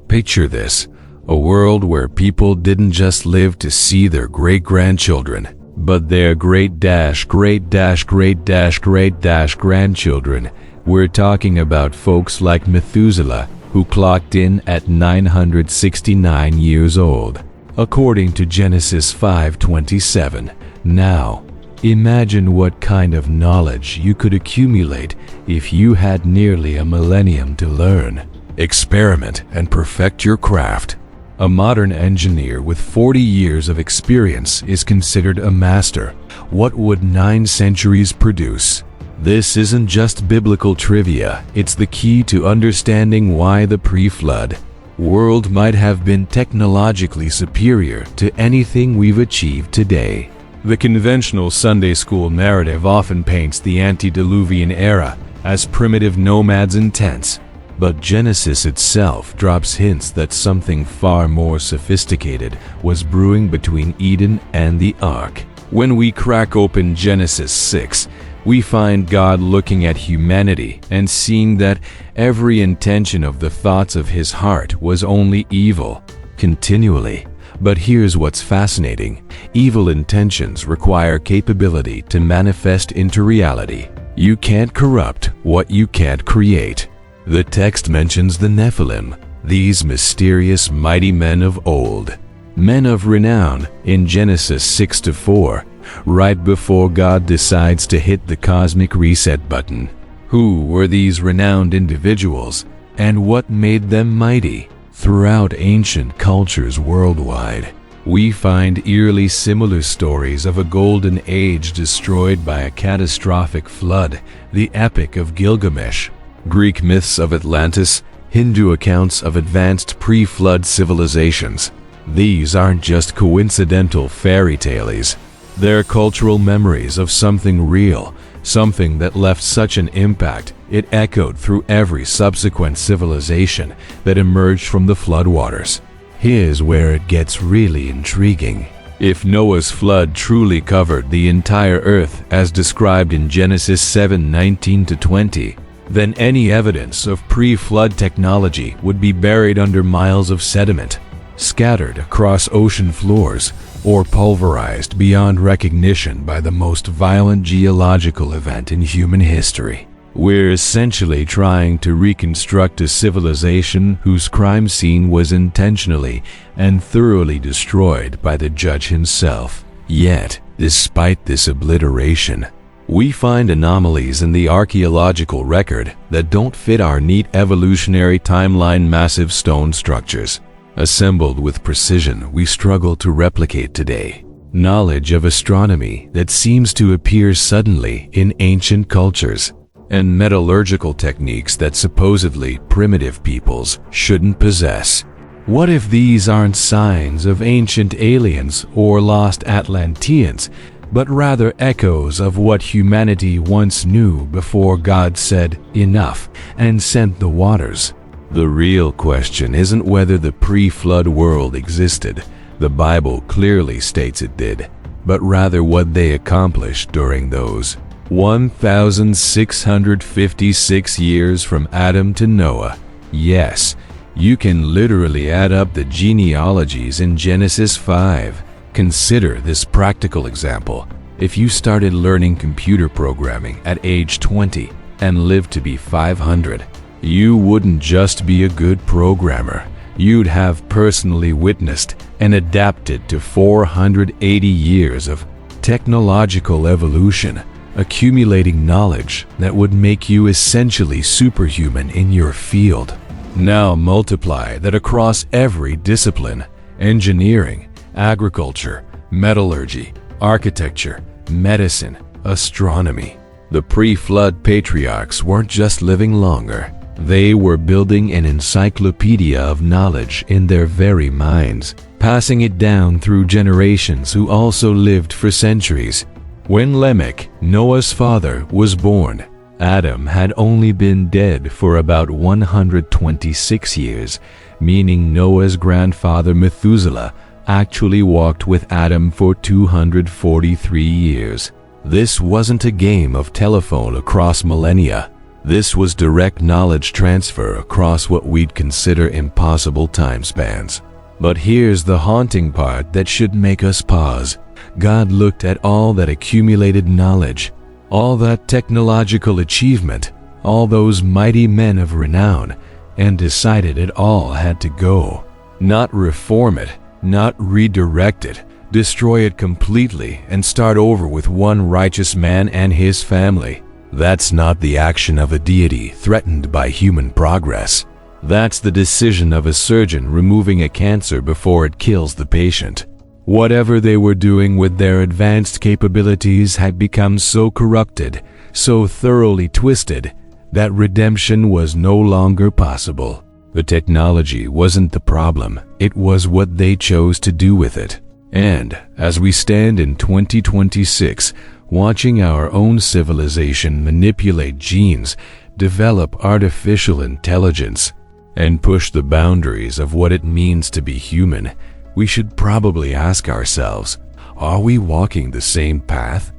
Picture this, a world where people didn't just live to see their great-grandchildren, but their great-grandchildren. We're talking about folks like Methuselah, who clocked in at 969 years old, according to Genesis 5:27. Now, imagine what kind of knowledge you could accumulate if you had nearly a millennium to learn, experiment, and perfect your craft. A modern engineer with 40 years of experience is considered a master. What would 9 centuries produce? This isn't just biblical trivia, it's the key to understanding why the pre-flood world might have been technologically superior to anything we've achieved today. The conventional Sunday school narrative often paints the antediluvian era as primitive nomads in tents, but Genesis itself drops hints that something far more sophisticated was brewing between Eden and the Ark. When we crack open Genesis 6, we find God looking at humanity and seeing that every intention of the thoughts of his heart was only evil, continually. But here's what's fascinating. Evil intentions require capability to manifest into reality. You can't corrupt what you can't create. The text mentions the Nephilim, these mysterious mighty men of old, men of renown in Genesis 6-4, right before God decides to hit the cosmic reset button. Who were these renowned individuals, and what made them mighty? Throughout ancient cultures worldwide, we find eerily similar stories of a golden age destroyed by a catastrophic flood, the Epic of Gilgamesh. Greek myths of Atlantis, Hindu accounts of advanced pre-flood civilizations. These aren't just coincidental fairy tales. They're cultural memories of something real, something that left such an impact it echoed through every subsequent civilization that emerged from the floodwaters. Here's where it gets really intriguing. If Noah's flood truly covered the entire earth as described in Genesis 7:19-20, then any evidence of pre-flood technology would be buried under miles of sediment, scattered across ocean floors, or pulverized beyond recognition by the most violent geological event in human history. We're essentially trying to reconstruct a civilization whose crime scene was intentionally and thoroughly destroyed by the judge himself. Yet, despite this obliteration, we find anomalies in the archaeological record that don't fit our neat evolutionary timeline. Massive stone structures, assembled with precision we struggle to replicate today. Knowledge of astronomy that seems to appear suddenly in ancient cultures, and metallurgical techniques that supposedly primitive peoples shouldn't possess. What if these aren't signs of ancient aliens or lost Atlanteans, but rather echoes of what humanity once knew before God said enough and sent the waters? The real question isn't whether the pre-flood world existed, the Bible clearly states it did, but rather what they accomplished during those 1,656 years from Adam to Noah. Yes, you can literally add up the genealogies in Genesis 5. Consider this practical example. If you started learning computer programming at age 20 and lived to be 500, you wouldn't just be a good programmer. You'd have personally witnessed and adapted to 480 years of technological evolution, accumulating knowledge that would make you essentially superhuman in your field. Now multiply that across every discipline: engineering, agriculture, metallurgy, architecture, medicine, astronomy. The pre-flood patriarchs weren't just living longer. They were building an encyclopedia of knowledge in their very minds, passing it down through generations who also lived for centuries. When Lamech, Noah's father, was born, Adam had only been dead for about 126 years, meaning Noah's grandfather Methuselah actually walked with Adam for 243 years. This wasn't a game of telephone across millennia. This was direct knowledge transfer across what we'd consider impossible time spans. But here's the haunting part that should make us pause. God looked at all that accumulated knowledge, all that technological achievement, all those mighty men of renown, and decided it all had to go. Not reform it, not redirect it, destroy it completely and start over with one righteous man and his family. That's not the action of a deity threatened by human progress. That's the decision of a surgeon removing a cancer before it kills the patient. Whatever they were doing with their advanced capabilities had become so corrupted, so thoroughly twisted, that redemption was no longer possible. The technology wasn't the problem, it was what they chose to do with it. And as we stand in 2026, watching our own civilization manipulate genes, develop artificial intelligence, and push the boundaries of what it means to be human, we should probably ask ourselves, are we walking the same path?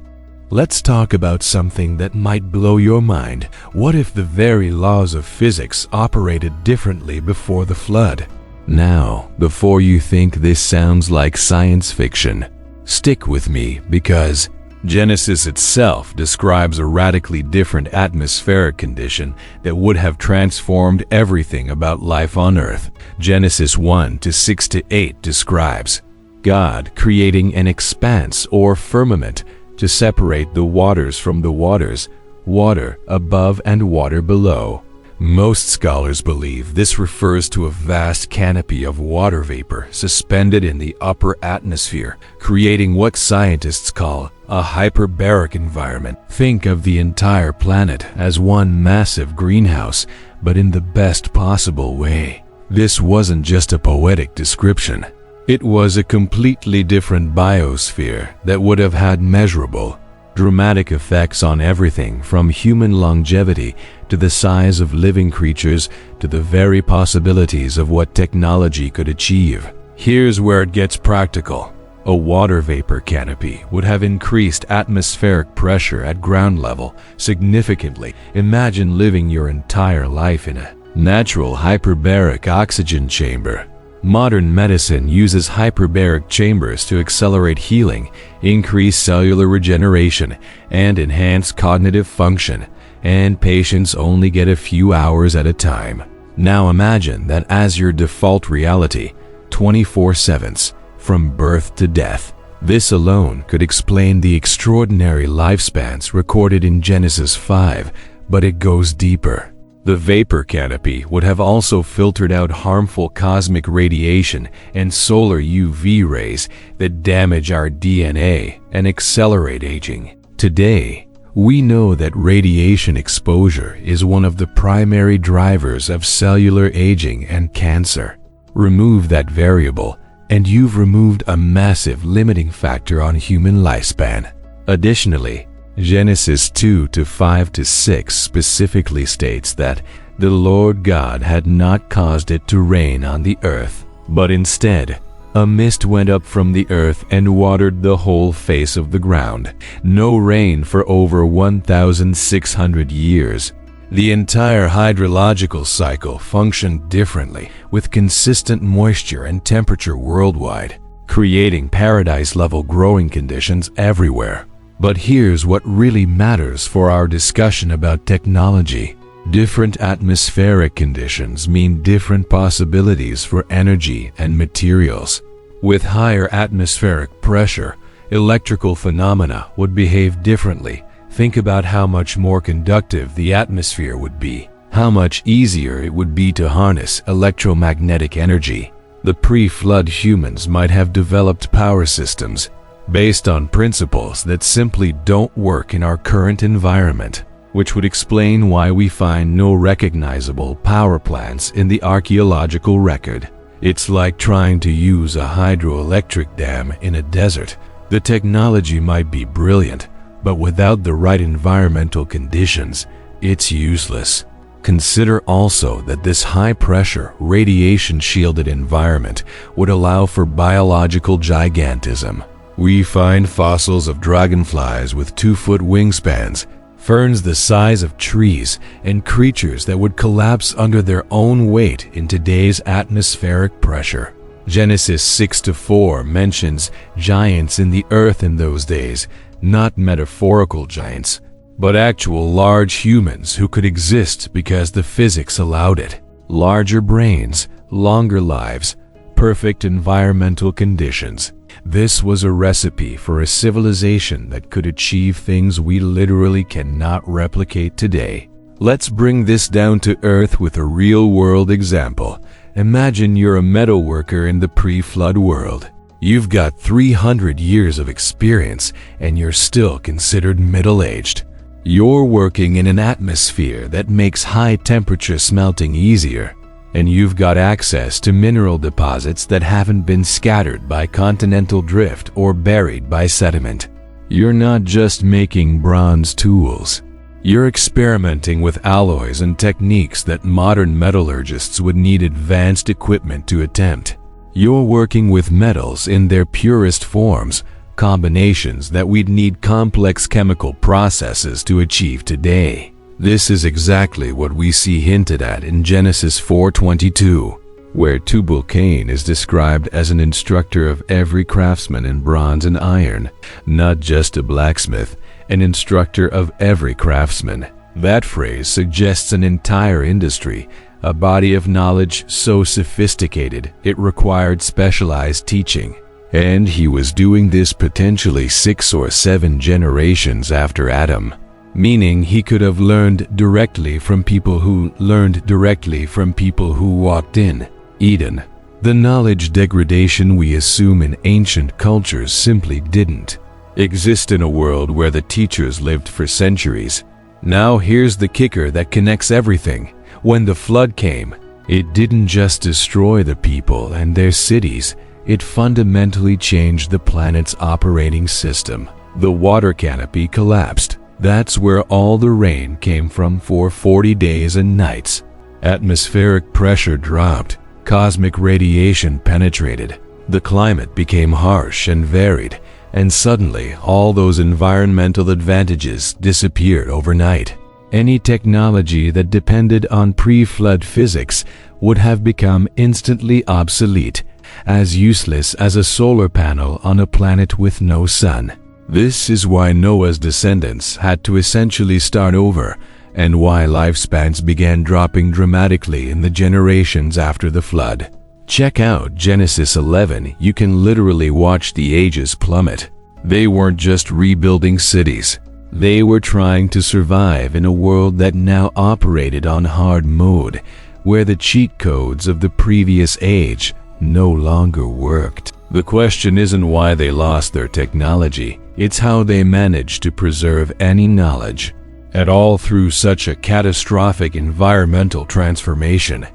Let's talk about something that might blow your mind. What if the very laws of physics operated differently before the flood? Now, before you think this sounds like science fiction, stick with me because Genesis itself describes a radically different atmospheric condition that would have transformed everything about life on Earth. Genesis 1:6-8 describes God creating an expanse or firmament to separate the waters from the waters, water above and water below. Most scholars believe this refers to a vast canopy of water vapor suspended in the upper atmosphere, creating what scientists call a hyperbaric environment. Think of the entire planet as one massive greenhouse, but in the best possible way. This wasn't just a poetic description. It was a completely different biosphere that would have had measurable, dramatic effects on everything from human longevity to the size of living creatures to the very possibilities of what technology could achieve. Here's where it gets practical. A water vapor canopy would have increased atmospheric pressure at ground level significantly. Imagine living your entire life in a natural hyperbaric oxygen chamber. Modern medicine uses hyperbaric chambers to accelerate healing, increase cellular regeneration, and enhance cognitive function, and patients only get a few hours at a time. Now imagine that as your default reality, 24/7, from birth to death. This alone could explain the extraordinary lifespans recorded in Genesis 5, but it goes deeper. The vapor canopy would have also filtered out harmful cosmic radiation and solar UV rays that damage our DNA and accelerate aging. Today, we know that radiation exposure is one of the primary drivers of cellular aging and cancer. Remove that variable, and you've removed a massive limiting factor on human lifespan. Additionally, Genesis 2:5-6 specifically states that the Lord God had not caused it to rain on the earth, but instead, a mist went up from the earth and watered the whole face of the ground. No rain for over 1,600 years. The entire hydrological cycle functioned differently, with consistent moisture and temperature worldwide, creating paradise-level growing conditions everywhere. But here's what really matters for our discussion about technology. Different atmospheric conditions mean different possibilities for energy and materials. With higher atmospheric pressure, electrical phenomena would behave differently. Think about how much more conductive the atmosphere would be, how much easier it would be to harness electromagnetic energy. The pre-flood humans might have developed power systems based on principles that simply don't work in our current environment, which would explain why we find no recognizable power plants in the archaeological record. It's like trying to use a hydroelectric dam in a desert. The technology might be brilliant, but without the right environmental conditions, it's useless. Consider also that this high-pressure, radiation-shielded environment would allow for biological gigantism. We find fossils of dragonflies with 2-foot wingspans, ferns the size of trees, and creatures that would collapse under their own weight in today's atmospheric pressure. Genesis 6-4 mentions giants in the earth in those days, not metaphorical giants, but actual large humans who could exist because the physics allowed it. Larger brains, longer lives, perfect environmental conditions. This was a recipe for a civilization that could achieve things we literally cannot replicate today. Let's bring this down to earth with a real-world example. Imagine you're a metal worker in the pre-flood world. You've got 300 years of experience and you're still considered middle-aged. You're working in an atmosphere that makes high-temperature smelting easier, and you've got access to mineral deposits that haven't been scattered by continental drift or buried by sediment. You're not just making bronze tools. You're experimenting with alloys and techniques that modern metallurgists would need advanced equipment to attempt. You're working with metals in their purest forms, combinations that we'd need complex chemical processes to achieve today. This is exactly what we see hinted at in Genesis 4:22, where Tubal-Cain is described as an instructor of every craftsman in bronze and iron, not just a blacksmith, an instructor of every craftsman. That phrase suggests an entire industry, a body of knowledge so sophisticated it required specialized teaching. And he was doing this potentially 6 or 7 generations after Adam, meaning he could have learned directly from people who learned directly from people who walked in Eden. The knowledge degradation we assume in ancient cultures simply didn't exist in a world where the teachers lived for centuries. Now here's the kicker that connects everything. When the flood came, it didn't just destroy the people and their cities, it fundamentally changed the planet's operating system. The water canopy collapsed. That's where all the rain came from for 40 days and nights. Atmospheric pressure dropped. Cosmic radiation penetrated. The climate became harsh and varied, and suddenly all those environmental advantages disappeared overnight. Any technology that depended on pre-flood physics would have become instantly obsolete, as useless as a solar panel on a planet with no sun. This is why Noah's descendants had to essentially start over, and why lifespans began dropping dramatically in the generations after the flood. Check out Genesis 11. You can literally watch the ages plummet. They weren't just rebuilding cities. They were trying to survive in a world that now operated on hard mode, where the cheat codes of the previous age no longer worked. The question isn't why they lost their technology, it's how they managed to preserve any knowledge at all through such a catastrophic environmental transformation.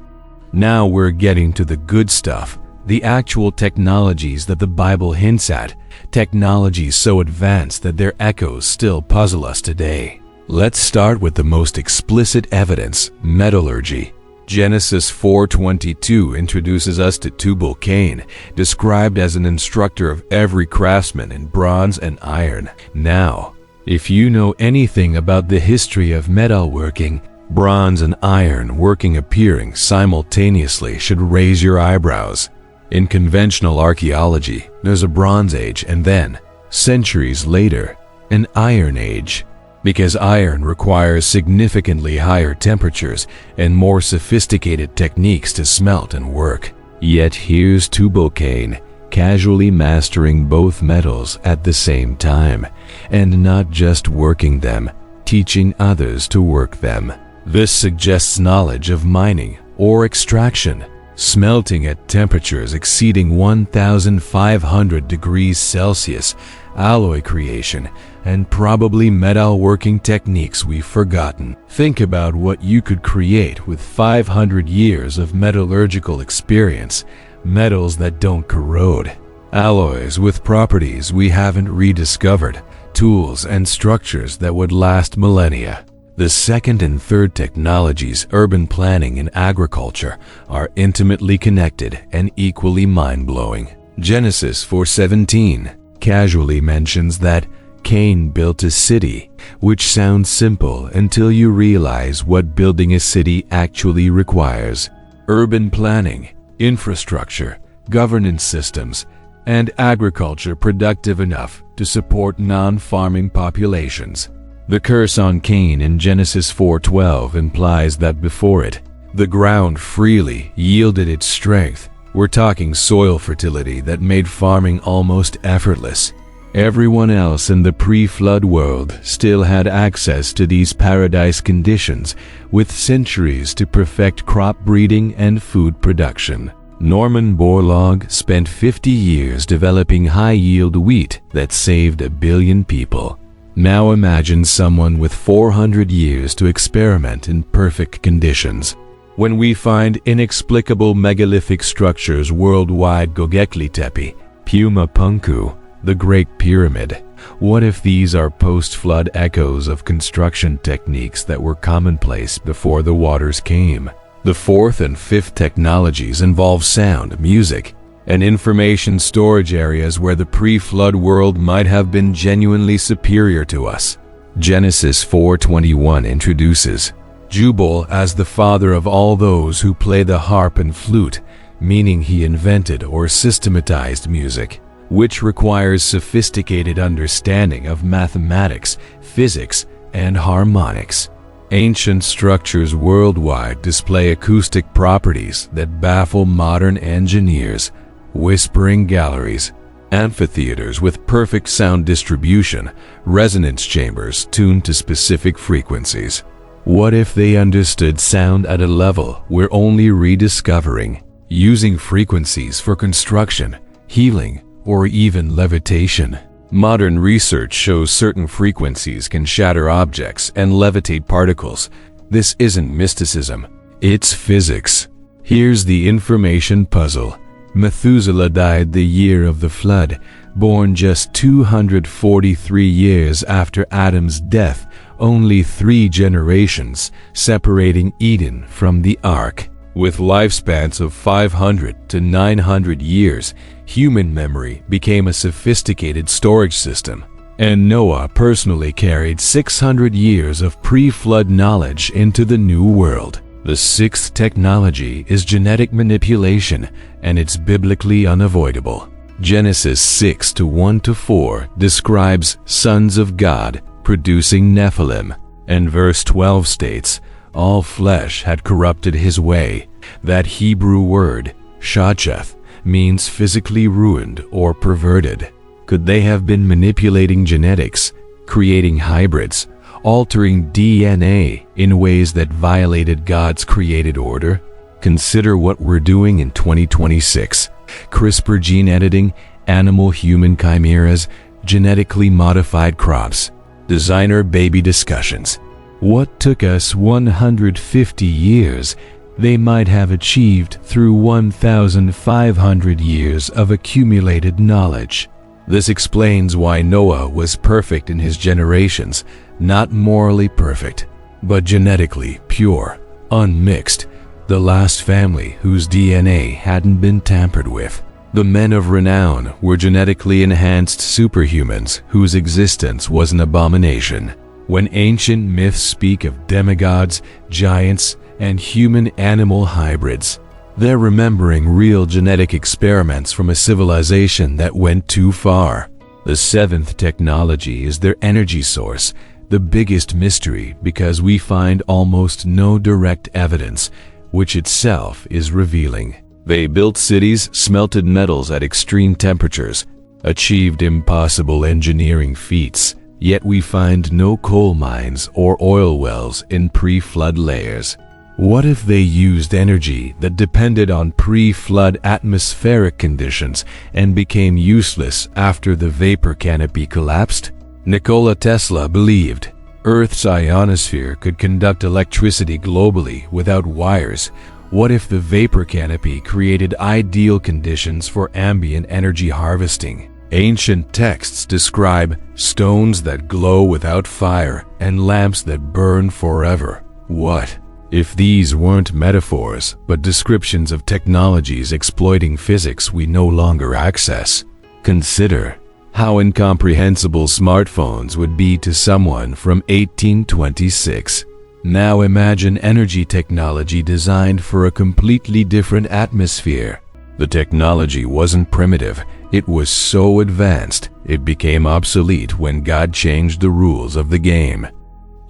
Now we're getting to the good stuff, the actual technologies that the Bible hints at, technologies so advanced that their echoes still puzzle us today. Let's start with the most explicit evidence, metallurgy. Genesis 4:22 introduces us to Tubal-Cain, described as an instructor of every craftsman in bronze and iron. Now, if you know anything about the history of metalworking, bronze and iron working appearing simultaneously should raise your eyebrows. In conventional archaeology, there's a Bronze Age and then, centuries later, an Iron Age. Because iron requires significantly higher temperatures and more sophisticated techniques to smelt and work. Yet here's Tubal-Cain casually mastering both metals at the same time, and not just working them, teaching others to work them. This suggests knowledge of mining or extraction, smelting at temperatures exceeding 1,500 degrees Celsius, alloy creation, and probably metalworking techniques we've forgotten. Think about what you could create with 500 years of metallurgical experience, metals that don't corrode, alloys with properties we haven't rediscovered, tools and structures that would last millennia. The second and third technologies, urban planning and agriculture, are intimately connected and equally mind-blowing. Genesis 4:17 casually mentions that Cain built a city, which sounds simple until you realize what building a city actually requires. Urban planning, infrastructure, governance systems, and agriculture productive enough to support non-farming populations. The curse on Cain in Genesis 4:12 implies that before it, the ground freely yielded its strength. We're talking soil fertility that made farming almost effortless. Everyone else in the pre-flood world still had access to these paradise conditions, with centuries to perfect crop breeding and food production. Norman Borlaug spent 50 years developing high-yield wheat that saved 1 billion people. Now imagine someone with 400 years to experiment in perfect conditions. When we find inexplicable megalithic structures worldwide, Göbekli Tepe, Puma Punku, the Great Pyramid, what if these are post-flood echoes of construction techniques that were commonplace before the waters came? The fourth and fifth technologies involve sound, music, and information storage areas where the pre-flood world might have been genuinely superior to us. Genesis 4:21 introduces Jubal as the father of all those who play the harp and flute, meaning he invented or systematized music, which requires sophisticated understanding of mathematics, physics, and harmonics. Ancient structures worldwide display acoustic properties that baffle modern engineers. Whispering galleries, amphitheaters with perfect sound distribution, resonance chambers tuned to specific frequencies. What if they understood sound at a level we're only rediscovering, using frequencies for construction, healing, or even levitation? Modern research shows certain frequencies can shatter objects and levitate particles. This isn't mysticism, it's physics. Here's the information puzzle. Methuselah died the year of the flood, born just 243 years after Adam's death, only 3 generations separating Eden from the ark. With lifespans of 500 to 900 years, human memory became a sophisticated storage system, and Noah personally carried 600 years of pre-flood knowledge into the new world. The sixth technology is genetic manipulation, and it's biblically unavoidable. Genesis 6:1-4 describes sons of God producing Nephilim, and verse 12 states, all flesh had corrupted his way. That Hebrew word, shacheth, means physically ruined or perverted. Could they have been manipulating genetics, creating hybrids, altering DNA in ways that violated God's created order? Consider what we're doing in 2026. CRISPR gene editing, animal-human chimeras, genetically modified crops, designer baby discussions. What took us 150 years, they might have achieved through 1,500 years of accumulated knowledge. This explains why Noah was perfect in his generations, not morally perfect, but genetically pure, unmixed, the last family whose DNA hadn't been tampered with. The men of renown were genetically enhanced superhumans whose existence was an abomination. When ancient myths speak of demigods, giants, and human-animal hybrids, they're remembering real genetic experiments from a civilization that went too far. The seventh technology is their energy source, the biggest mystery because we find almost no direct evidence, which itself is revealing. They built cities, smelted metals at extreme temperatures, achieved impossible engineering feats, yet we find no coal mines or oil wells in pre-flood layers. What if they used energy that depended on pre-flood atmospheric conditions and became useless after the vapor canopy collapsed? Nikola Tesla believed Earth's ionosphere could conduct electricity globally without wires. What if the vapor canopy created ideal conditions for ambient energy harvesting? Ancient texts describe stones that glow without fire and lamps that burn forever. What if these weren't metaphors, but descriptions of technologies exploiting physics we no longer access? Consider how incomprehensible smartphones would be to someone from 1826. Now imagine energy technology designed for a completely different atmosphere. The technology wasn't primitive, it was so advanced, it became obsolete when God changed the rules of the game.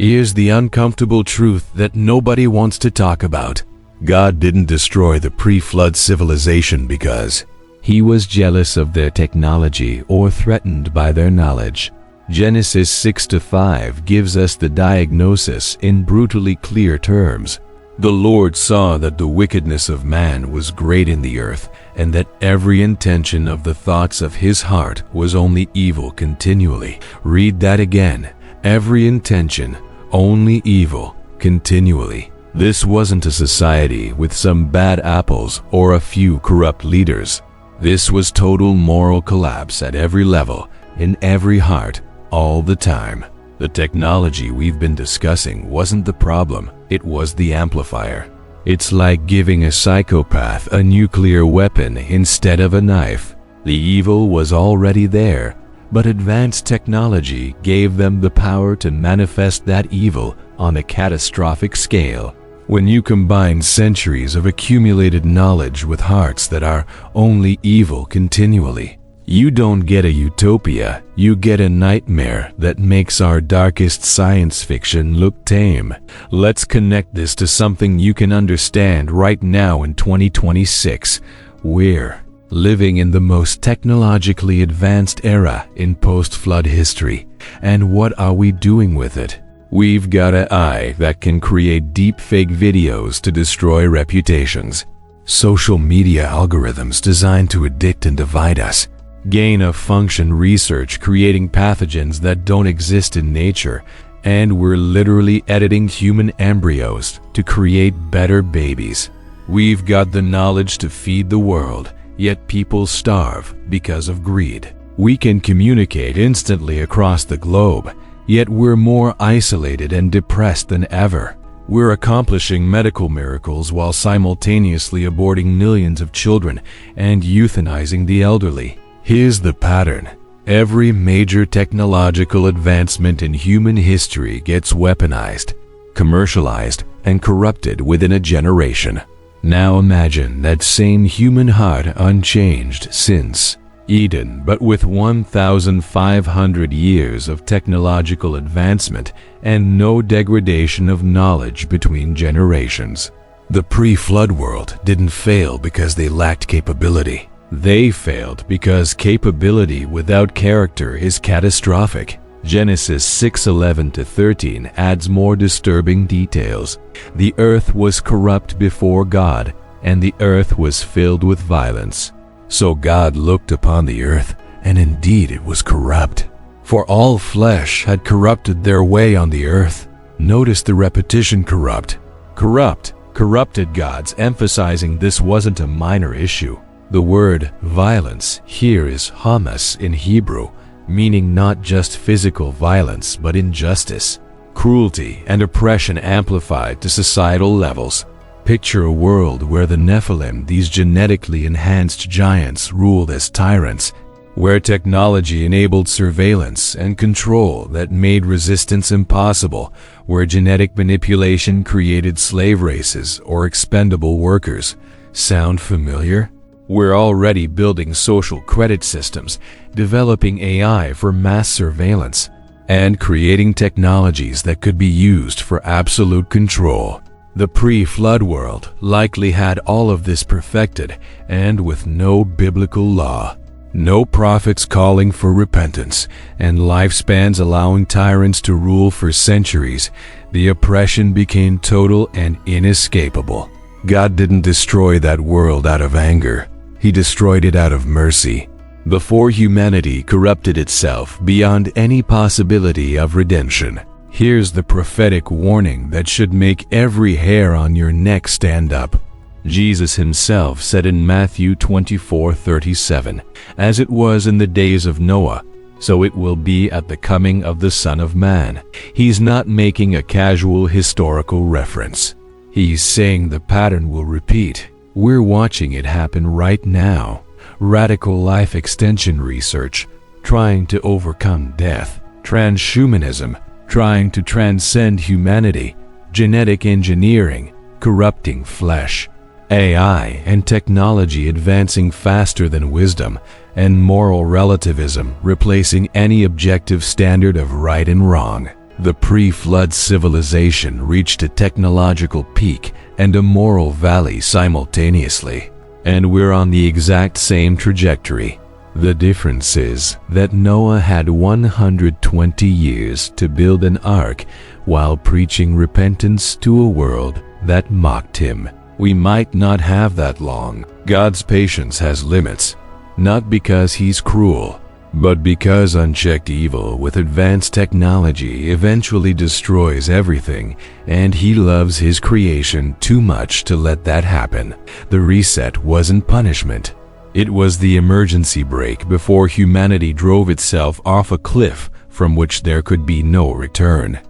Here's the uncomfortable truth that nobody wants to talk about. God didn't destroy the pre-flood civilization because He was jealous of their technology or threatened by their knowledge. Genesis 6-5 gives us the diagnosis in brutally clear terms. The Lord saw that the wickedness of man was great in the earth, and that every intention of the thoughts of his heart was only evil continually. Read that again. Every intention, only evil continually. This wasn't a society with some bad apples or a few corrupt leaders. This was total moral collapse at every level, in every heart, all the time. The technology we've been discussing wasn't the problem, it was the amplifier. It's like giving a psychopath a nuclear weapon instead of a knife. The evil was already there, but advanced technology gave them the power to manifest that evil on a catastrophic scale. When you combine centuries of accumulated knowledge with hearts that are only evil continually, you don't get a utopia, you get a nightmare that makes our darkest science fiction look tame. Let's connect this to something you can understand right now in 2026. We're living in the most technologically advanced era in post-flood history. And what are we doing with it? We've got an AI that can create deepfake videos to destroy reputations. Social media algorithms designed to addict and divide us. Gain-of-function research creating pathogens that don't exist in nature, and we're literally editing human embryos to create better babies. We've got the knowledge to feed the world, yet people starve because of greed. We can communicate instantly across the globe, yet we're more isolated and depressed than ever. We're accomplishing medical miracles while simultaneously aborting millions of children and euthanizing the elderly. Here's the pattern. Every major technological advancement in human history gets weaponized, commercialized, and corrupted within a generation. Now imagine that same human heart unchanged since Eden, but with 1,500 years of technological advancement and no degradation of knowledge between generations. The pre-flood world didn't fail because they lacked capability. They failed because capability without character is catastrophic. Genesis 6:11-13 adds more disturbing details. The earth was corrupt before God, and the earth was filled with violence. So God looked upon the earth, and indeed it was corrupt. For all flesh had corrupted their way on the earth. Notice the repetition corrupt. Corrupted gods, emphasizing this wasn't a minor issue. The word violence here is hamas in Hebrew, meaning not just physical violence but injustice, cruelty, and oppression amplified to societal levels. Picture a world where the Nephilim, these genetically enhanced giants, ruled as tyrants, where technology enabled surveillance and control that made resistance impossible, where genetic manipulation created slave races or expendable workers. Sound familiar? We're already building social credit systems, developing AI for mass surveillance, and creating technologies that could be used for absolute control. The pre-flood world likely had all of this perfected, and with no biblical law, no prophets calling for repentance, and lifespans allowing tyrants to rule for centuries, the oppression became total and inescapable. God didn't destroy that world out of anger. He destroyed it out of mercy. Before humanity corrupted itself beyond any possibility of redemption, here's the prophetic warning that should make every hair on your neck stand up. Jesus himself said in Matthew 24:37, "As it was in the days of Noah, so it will be at the coming of the Son of Man." He's not making a casual historical reference. He's saying the pattern will repeat. We're watching it happen right now. Radical life extension research, trying to overcome death, transhumanism, trying to transcend humanity, genetic engineering, corrupting flesh, AI and technology advancing faster than wisdom, and moral relativism replacing any objective standard of right and wrong. The pre-flood civilization reached a technological peak and a moral valley simultaneously, and we're on the exact same trajectory. The difference is that Noah had 120 years to build an ark while preaching repentance to a world that mocked him. We might not have that long. God's patience has limits, not because he's cruel, but because unchecked evil with advanced technology eventually destroys everything, and he loves his creation too much to let that happen. The reset wasn't punishment. It was the emergency brake before humanity drove itself off a cliff from which there could be no return.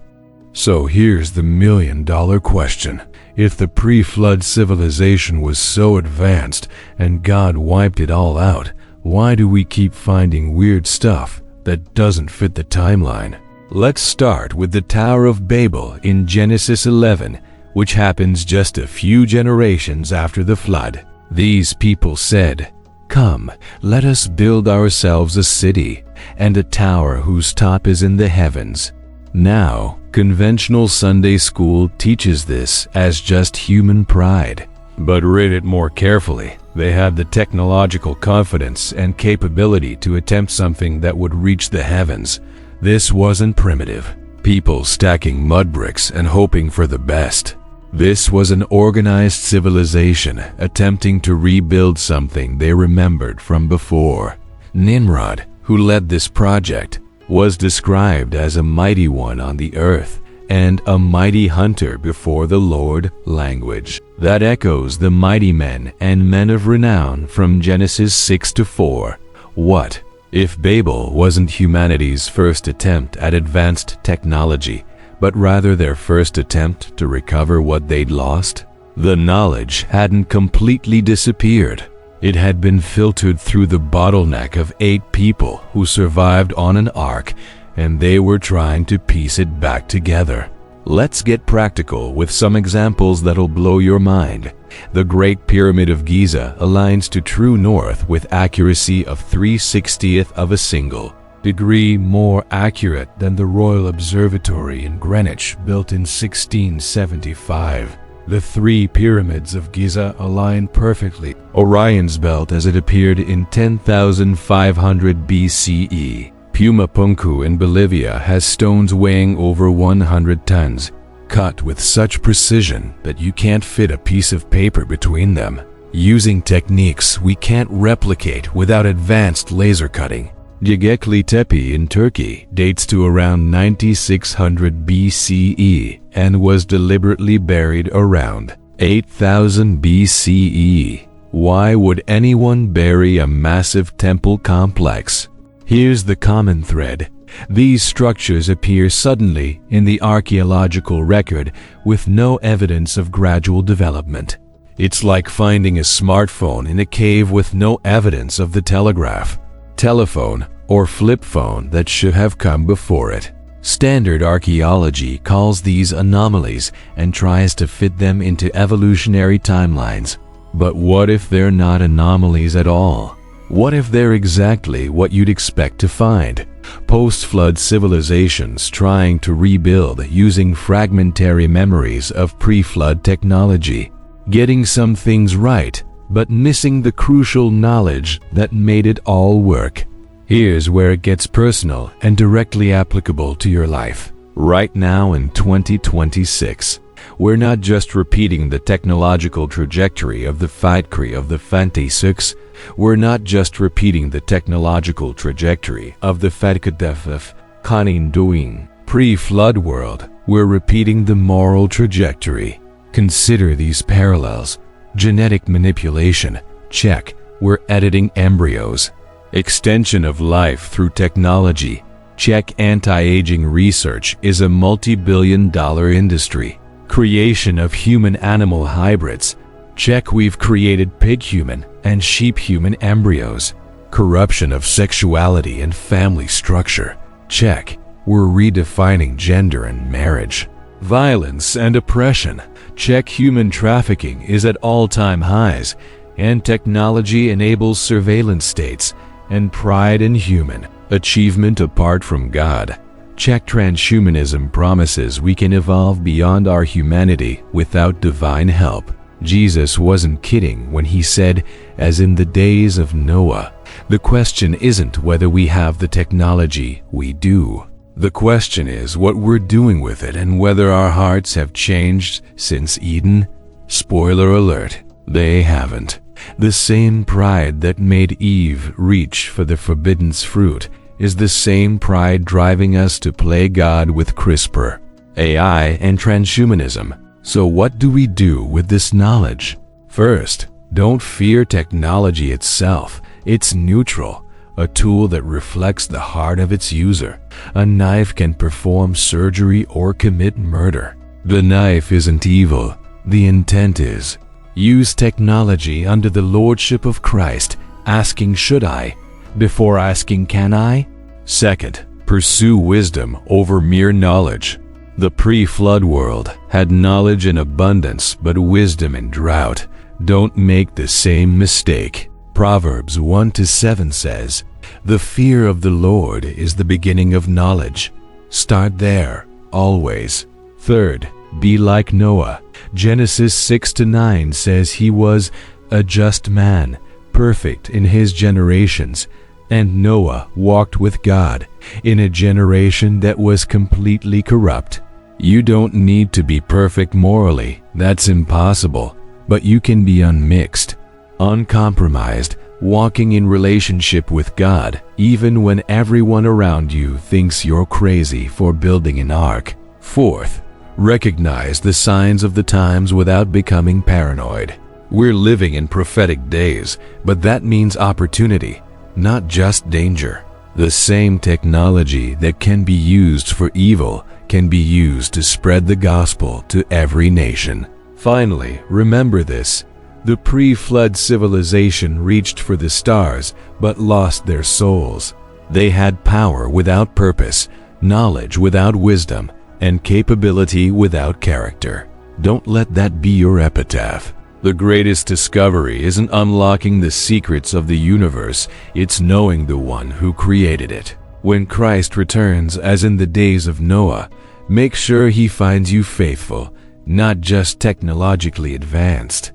So here's the million-dollar question. If the pre-flood civilization was so advanced and God wiped it all out, why do we keep finding weird stuff that doesn't fit the timeline? Let's start with the Tower of Babel in Genesis 11, which happens just a few generations after the flood. These people said, "Come, let us build ourselves a city, and a tower whose top is in the heavens." Now, conventional Sunday school teaches this as just human pride. But read it more carefully. They had the technological confidence and capability to attempt something that would reach the heavens. This wasn't primitive, people stacking mud bricks and hoping for the best. This was an organized civilization attempting to rebuild something they remembered from before. Nimrod, who led this project, was described as a mighty one on the earth and a mighty hunter before the Lord language. That echoes the mighty men and men of renown from Genesis 6-4. What if Babel wasn't humanity's first attempt at advanced technology, but rather their first attempt to recover what they'd lost? The knowledge hadn't completely disappeared. It had been filtered through the bottleneck of 8 people who survived on an ark, and they were trying to piece it back together. Let's get practical with some examples that'll blow your mind. The Great Pyramid of Giza aligns to true north with accuracy of 3/60th of a single degree more accurate than the Royal Observatory in Greenwich, built in 1675. The 3 pyramids of Giza align perfectly. Orion's belt as it appeared in 10,500 BCE. Puma Punku in Bolivia has stones weighing over 100 tons, cut with such precision that you can't fit a piece of paper between them, using techniques we can't replicate without advanced laser cutting. Göbekli Tepe in Turkey dates to around 9600 BCE and was deliberately buried around 8000 BCE. Why would anyone bury a massive temple complex? Here's the common thread. These structures appear suddenly in the archaeological record with no evidence of gradual development. It's like finding a smartphone in a cave with no evidence of the telegraph, telephone, or flip phone that should have come before it. Standard archaeology calls these anomalies and tries to fit them into evolutionary timelines. But what if they're not anomalies at all? What if they're exactly what you'd expect to find? Post-flood civilizations trying to rebuild using fragmentary memories of pre-flood technology, getting some things right, but missing the crucial knowledge that made it all work. Here's where it gets personal and directly applicable to your life. Right now in 2026, we're not just repeating the technological trajectory of the factory of the Fantasix. We're not just repeating the technological trajectory of the Fadkadefef Kanin doing pre-flood world. We're repeating the moral trajectory. Consider these parallels. Genetic manipulation, check. We're editing embryos. Extension of life through technology, check. Anti-aging research is a multi-billion-dollar industry. Creation of human-animal hybrids, check. We've created pig-human and sheep-human embryos. Corruption of sexuality and family structure. Check. We're redefining gender and marriage. Violence and oppression. Check. Human trafficking is at all-time highs, and technology enables surveillance states and pride in human achievement apart from God. Check. Transhumanism promises we can evolve beyond our humanity without divine help. Jesus wasn't kidding when he said, as in the days of Noah. The question isn't whether we have the technology, we do. The question is what we're doing with it and whether our hearts have changed since Eden. Spoiler alert, they haven't. The same pride that made Eve reach for the forbidden fruit is the same pride driving us to play God with CRISPR, AI, and transhumanism. So what do we do with this knowledge? First, don't fear technology itself. It's neutral, a tool that reflects the heart of its user. A knife can perform surgery or commit murder. The knife isn't evil, the intent is. Use technology under the lordship of Christ, asking should I, before asking can I? Second, pursue wisdom over mere knowledge. The pre-flood world had knowledge in abundance but wisdom in drought. Don't make the same mistake. Proverbs 1-7 says, "The fear of the Lord is the beginning of knowledge." Start there, always. Third, be like Noah. Genesis 6-9 says he was a just man, perfect in his generations. And Noah walked with God in a generation that was completely corrupt. You don't need to be perfect morally, that's impossible, but you can be unmixed, uncompromised, walking in relationship with God, even when everyone around you thinks you're crazy for building an ark. Fourth, recognize the signs of the times without becoming paranoid. We're living in prophetic days, but that means opportunity, not just danger. The same technology that can be used for evil can be used to spread the gospel to every nation. Finally, remember this. The pre-flood civilization reached for the stars but lost their souls. They had power without purpose, knowledge without wisdom, and capability without character. Don't let that be your epitaph. The greatest discovery isn't unlocking the secrets of the universe, it's knowing the one who created it. When Christ returns, as in the days of Noah, make sure he finds you faithful, not just technologically advanced.